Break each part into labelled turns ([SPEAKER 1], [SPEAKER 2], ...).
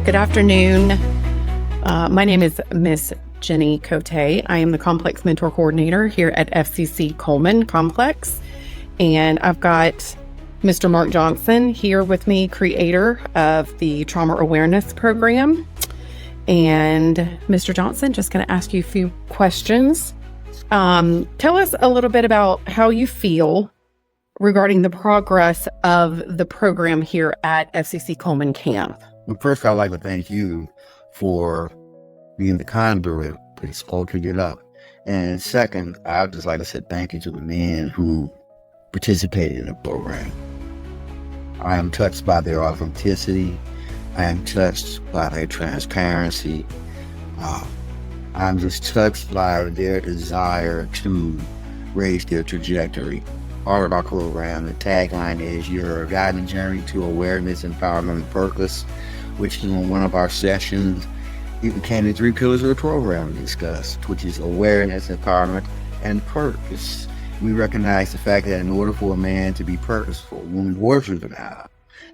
[SPEAKER 1] Good afternoon. My name is Miss Jenny Cote. I am the Complex Mentor Coordinator here at FCC Coleman Complex. And I've got Mr. Mark Johnson here with me, creator of the Trauma Awareness Program. And Mr. Johnson, just going to ask you a few questions. Tell us a little bit about how you feel regarding the progress of the program here at FCC Coleman Camp.
[SPEAKER 2] Well, first, I'd like to thank you for being the conduit for this opening it up. And second, I'd just like to say thank you to the men who participated in the program. I am touched by their authenticity. I am touched by their transparency. I'm just touched by their desire to raise their trajectory. Part of our program, the tagline is your guiding journey to awareness, empowerment, and purpose, which in one of our sessions, it became the 3 pillars of the program discussed, which is awareness, empowerment, and purpose. We recognize the fact that in order for a man to be purposeful, woman, or juvenile,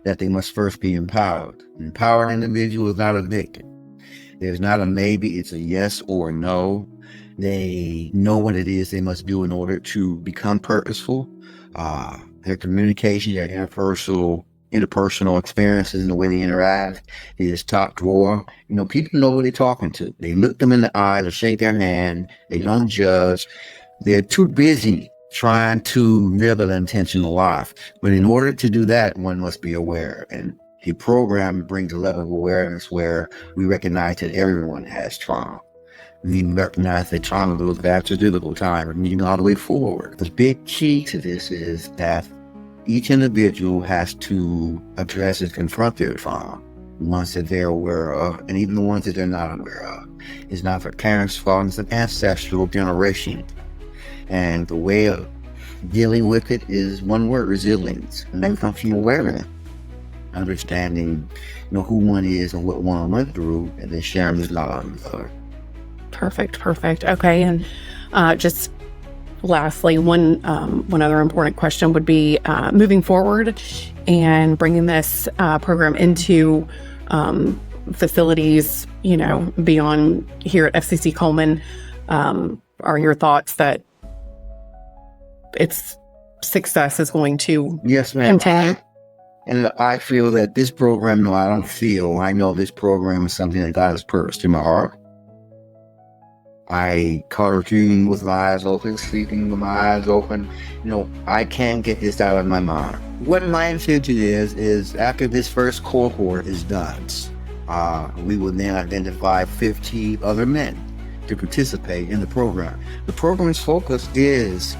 [SPEAKER 2] that they must first be empowered. An empowered individual is not a victim. There's not a maybe, it's a yes or a no. They know what it is they must do in order to become purposeful. Their communication, their interpersonal experiences and the way they interact is top drawer. People know who they're talking to. They look them in the eye, they shake their hand, they don't judge. They're too busy trying to live an intentional life. But in order to do that, one must be aware. And the program brings a level of awareness where we recognize that everyone has trauma. We recognize that trauma goes back to biblical time and all the way forward. The big key to this is that each individual has to address and confront their trauma, the ones that they're aware of, and even the ones that they're not aware of. It's not their parents' fault, it's an ancestral generation. And the way of dealing with it is one word, resilience. And that comes from awareness, understanding, who one is and what one went through, and then sharing this knowledge with others.
[SPEAKER 1] Perfect. Okay, and just lastly, one other important question would be moving forward and bringing this program into facilities, beyond here at FCC Coleman. Are your thoughts that its success is going to
[SPEAKER 2] Yes, ma'am.
[SPEAKER 1] continue?
[SPEAKER 2] And I feel that this program, I know this program is something that God has purposed in my heart. I cartoon with my eyes open, sleeping with my eyes open. I can't get this out of my mind. What my intention is after this first cohort is done, we will then identify 50 other men to participate in the program. The program's focus is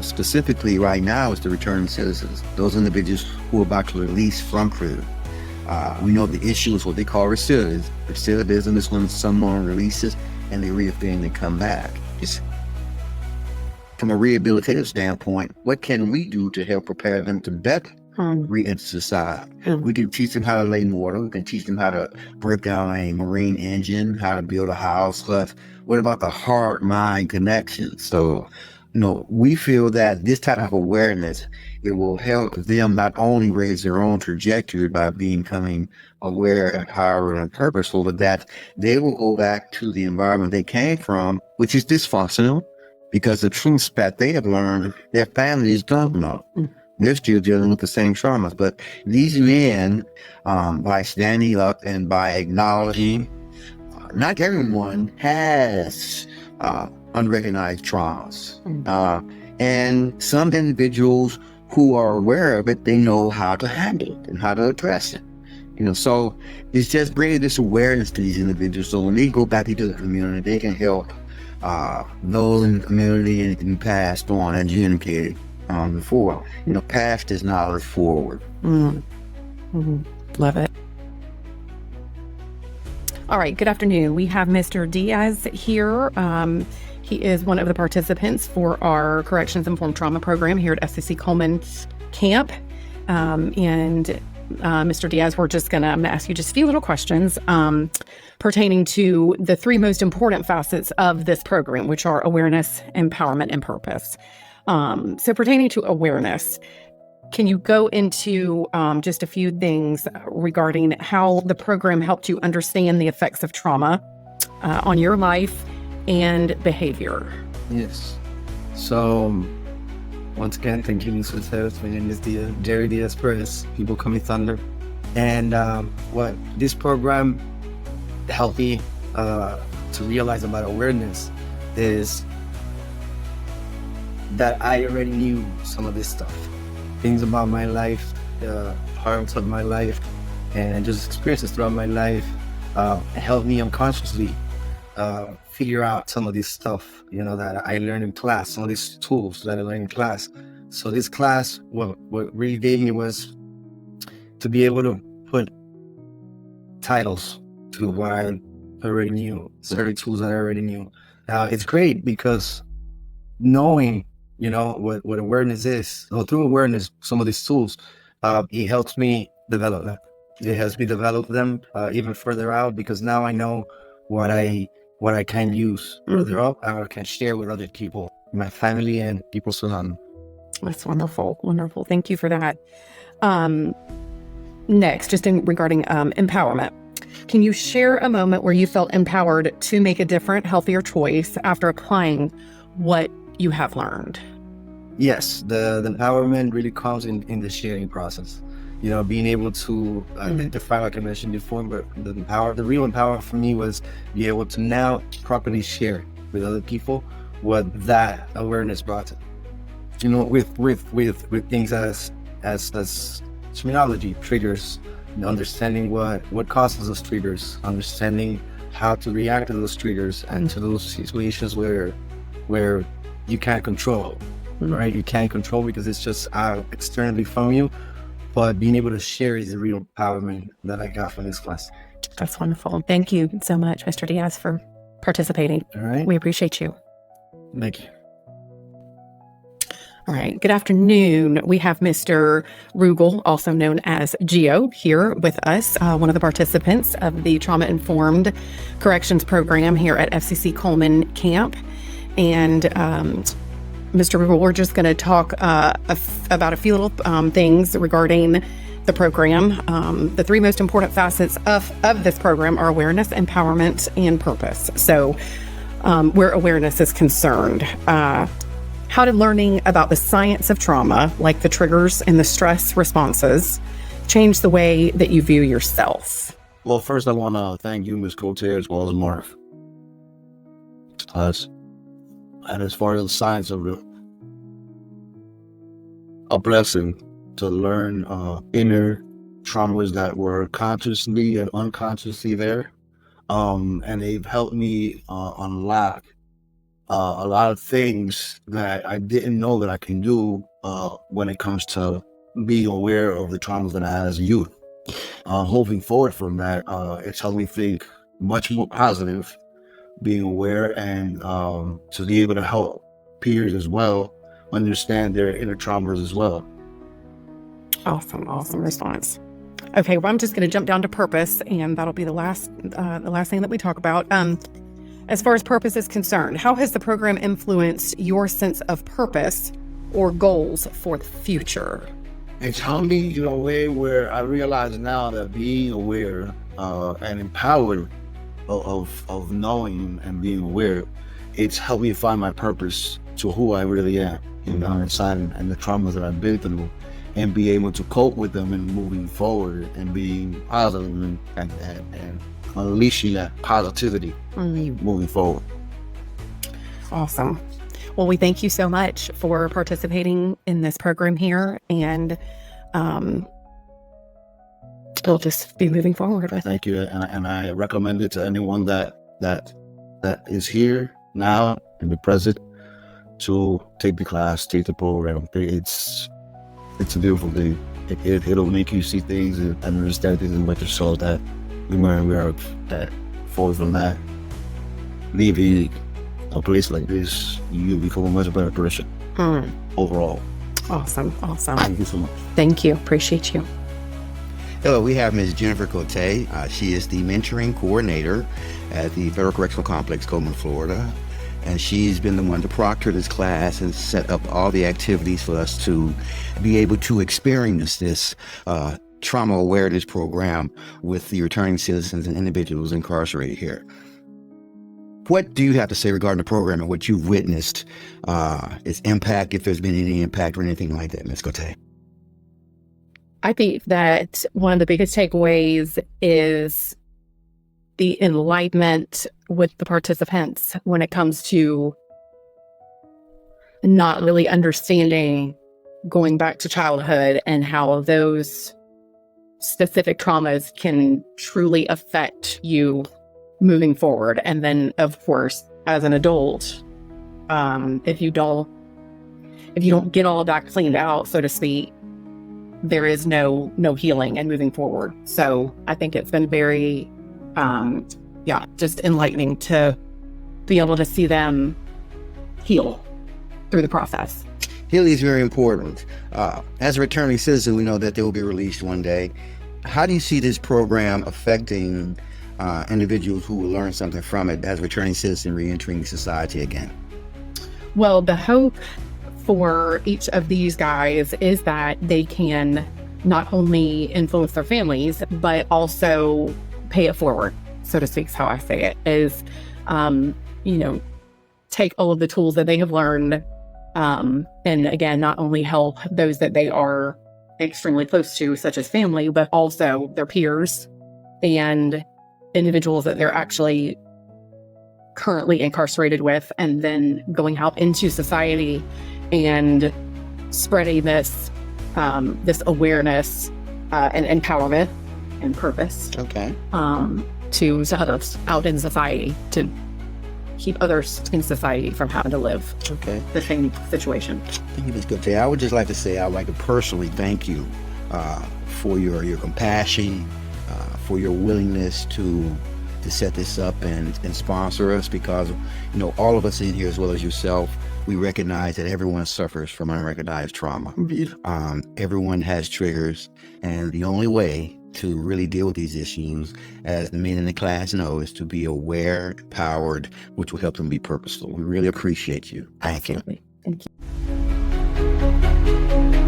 [SPEAKER 2] specifically right now is to return citizens, those individuals who are about to release from prison. We know the issue is what they call recidivism. Recidivism is when someone releases and they reoffend and come back. Just from a rehabilitative standpoint, what can we do to help prepare them to better re-enter society? We can teach them how to lay in water. We can teach them how to break down a marine engine, how to build a house. But what about the heart-mind connection? So, we feel that this type of awareness, it will help them not only raise their own trajectory by becoming aware, empowered, and purposeful, but that they will go back to the environment they came from, which is dysfunctional, because the truths that they have learned, their families don't know. They're still dealing with the same traumas. But these men, by standing up and by acknowledging, not everyone has unrecognized traumas. And some individuals who are aware of it, they know how to handle it and how to address it. So it's just bringing this awareness to these individuals. So when they go back into the community, they can help those in the community, and it can be passed on and communicated before. Past is knowledge forward.
[SPEAKER 1] Love it. All right, good afternoon. We have Mr. Diaz here. He is one of the participants for our Corrections Informed Trauma program here at FCC Coleman Camp. Mr. Diaz, we're just going to ask you just a few little questions pertaining to the 3 most important facets of this program, which are awareness, empowerment, and purpose. So pertaining to awareness, Can you go into just a few things regarding how the program helped you understand the effects of trauma on your life and behavior?
[SPEAKER 3] Yes. So, once again, thank you, Mr. Sales. My name is Jerry Diaz Perez, People Call Me Thunder. And what this program helped me to realize about awareness is that I already knew some of this stuff. Things about my life, parts of my life, and just experiences throughout my life helped me unconsciously figure out some of this stuff, that I learned in class, some of these tools that I learned in class. So this class, what really gave me was to be able to put titles to what I already knew, certain tools that I already knew. It's great because knowing, what awareness is, or through awareness, some of these tools, it helps me develop that. It helps me develop them even further out, because now I know what I can use further up, and I can share with other people, my family and people surrounding me.
[SPEAKER 1] That's wonderful. Wonderful. Thank you for that. Next, just regarding empowerment. Can you share a moment where you felt empowered to make a different, healthier choice after applying what you have learned?
[SPEAKER 3] Yes, the empowerment really comes in the sharing process. Being able to identify, like I mentioned before, but the real empowerment for me was be able to now properly share with other people what that awareness brought to. With things as terminology, triggers, understanding what causes those triggers, understanding how to react to those triggers and to those situations where you can't control, right? You can't control because it's just out externally from you. But being able to share is the real empowerment that I got from this class.
[SPEAKER 1] That's wonderful. Thank you so much, Mr. Diaz, for participating.
[SPEAKER 3] All right.
[SPEAKER 1] We appreciate you.
[SPEAKER 3] Thank you.
[SPEAKER 1] All right. Good afternoon. We have Mr. Rugel, also known as Geo, here with us, one of the participants of the Trauma Informed Corrections Program here at FCC Coleman Camp. And Mr. Rugel, we're just going to talk about a few little things regarding the program. The three most important facets of this program are awareness, empowerment, and purpose. So where awareness is concerned, how did learning about the science of trauma, like the triggers and the stress responses, change the way that you view yourself?
[SPEAKER 2] Well, first I want to thank you, Ms. Cote, as well as Mark. And as far as the science of it, a blessing to learn inner traumas that were consciously and unconsciously there. And they've helped me unlock a lot of things that I didn't know that I can do when it comes to being aware of the traumas that I had as a youth. Moving forward from that, it's helped me think much more positive, being aware, and to be able to help peers as well understand their inner traumas as well.
[SPEAKER 1] Awesome response. Okay, well, I'm just going to jump down to purpose, and that'll be the last thing that we talk about. As far as purpose is concerned, how has the program influenced your sense of purpose or goals for the future?
[SPEAKER 2] It's helped me in a way where I realize now that being aware and empowered of knowing and being aware, it's helped me find my purpose to who I really am, inside, and the traumas that I've been through, and be able to cope with them and moving forward and being positive and unleashing that positivity moving forward.
[SPEAKER 1] Awesome. Well, we thank you so much for participating in this program here, and we'll just be moving forward with it.
[SPEAKER 2] Thank you, and I recommend it to anyone that is here now in the present to take the class, take the program. It's a beautiful thing. It'll make you see things and understand things in better, so that we are that forward from that, leaving a place like this, you become a much better person overall.
[SPEAKER 1] Awesome.
[SPEAKER 2] Thank you so much.
[SPEAKER 1] Thank you. Appreciate you.
[SPEAKER 4] Hello, we have Ms. Jennifer Cote. She is the mentoring coordinator at the Federal Correctional Complex, Coleman, Florida.
[SPEAKER 2] And she's been the one to proctor this class and set up all the activities for us to be able to experience this trauma awareness program with the returning citizens and individuals incarcerated here. What do you have to say regarding the program and what you've witnessed, its impact, if there's been any impact or anything like that, Ms. Cote?
[SPEAKER 1] I think that one of the biggest takeaways is the enlightenment with the participants when it comes to not really understanding going back to childhood and how those specific traumas can truly affect you moving forward. And then, of course, as an adult, if you don't get all of that cleaned out, so to speak, there is no healing and moving forward. So I think it's been very, just enlightening to be able to see them heal through the process.
[SPEAKER 2] Healing is very important. As a returning citizen, we know that they will be released one day. How do you see this program affecting individuals who will learn something from it as returning citizen re-entering society again?
[SPEAKER 1] Well, the hope for each of these guys is that they can not only influence their families, but also pay it forward, so to speak, is how I say it, is, take all of the tools that they have learned, and again, not only help those that they are extremely close to, such as family, but also their peers and individuals that they're actually currently incarcerated with, and then going out into society and spreading this awareness and empowerment and purpose.
[SPEAKER 2] Okay.
[SPEAKER 1] To others out in society, to keep others in society from having to live the same situation.
[SPEAKER 2] Thank you, Ms. Cote. I would just like to say, I would like to personally thank you for your compassion, for your willingness to set this up and sponsor us, because all of us in here, as well as yourself, we recognize that everyone suffers from unrecognized trauma. Everyone has triggers, and the only way to really deal with these issues, as the men in the class know, is to be aware, empowered, which will help them be purposeful. We really appreciate you. Thank you.
[SPEAKER 1] Thank you.